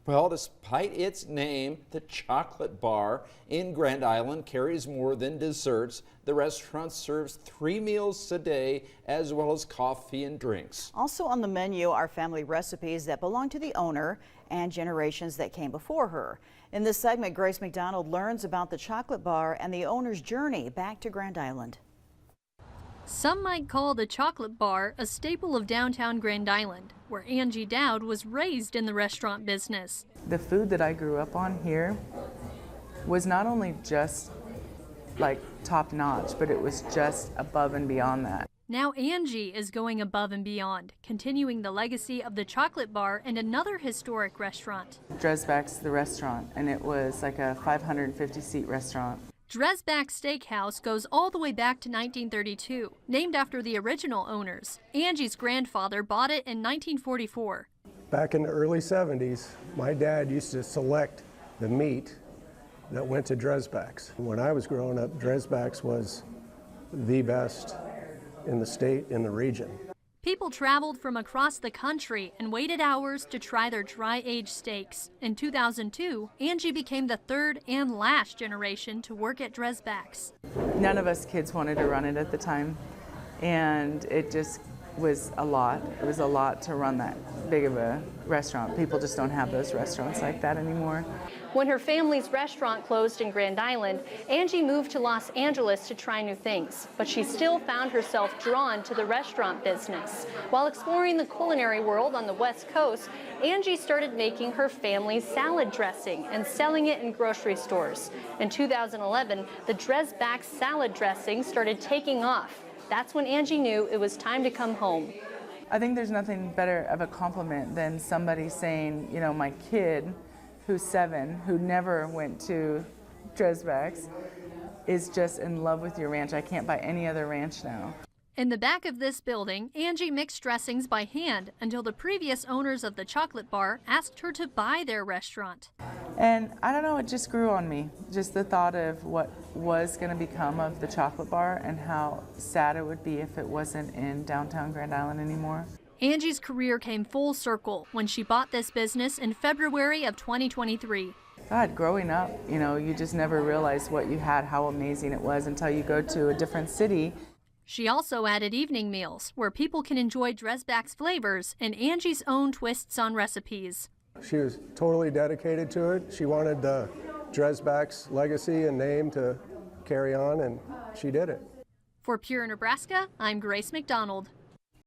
Well, despite its name, the Chocolate Bar in Grand Island carries more than desserts. The restaurant serves 3 meals a day as well as coffee and drinks. Also on the menu are family recipes that belong to the owner and generations that came before her. In this segment, Grace McDonald learns about the Chocolate Bar and the owner's journey back to Grand Island. Some might call the Chocolate Bar a staple of downtown Grand Island, where Angie Dowd was raised in the restaurant business. The food that I grew up on here was not only just like top notch, but it was just above and beyond that. Now Angie is going above and beyond, continuing the legacy of the Chocolate Bar and another historic restaurant. Dreisbach's the restaurant, and it was like a 550-seat restaurant. Dreisbach Steakhouse goes all the way back to 1932, named after the original owners. Angie's grandfather bought it in 1944. Back in the early 70s, my dad used to select the meat that went to Dreisbach's. When I was growing up, Dreisbach's was the best in the state, in the region. People traveled from across the country and waited hours to try their dry-aged steaks. In 2002, Angie became the third and last generation to work at Dreisbach's. None of us kids wanted to run it at the time, and it just was a lot. It was a lot to run that big of a restaurant. People just don't have those restaurants like that anymore. When her family's restaurant closed in Grand Island, Angie moved to Los Angeles to try new things, but she still found herself drawn to the restaurant business. While exploring the culinary world on the West Coast, Angie started making her family's salad dressing and selling it in grocery stores. In 2011, the Dreisbach salad dressing started taking off. That's when Angie knew it was time to come home. I think there's nothing better of a compliment than somebody saying, you know, my kid, who's 7, who never went to Dreisbach's, is just in love with your ranch. I can't buy any other ranch now. In the back of this building, Angie mixed dressings by hand until the previous owners of the Chocolate Bar asked her to buy their restaurant. And I don't know, it just grew on me. Just the thought of what was going to become of the Chocolate Bar and how sad it would be if it wasn't in downtown Grand Island anymore. Angie's career came full circle when she bought this business in February of 2023. God, growing up, you know, you just never realized what you had, how amazing it was until you go to a different city. She also added evening meals where people can enjoy Dreisbach's flavors and Angie's own twists on recipes. She was totally dedicated to it. She wanted the Dreisbach's legacy and name to carry on, and she did it. For Pure Nebraska, I'm Grace McDonald.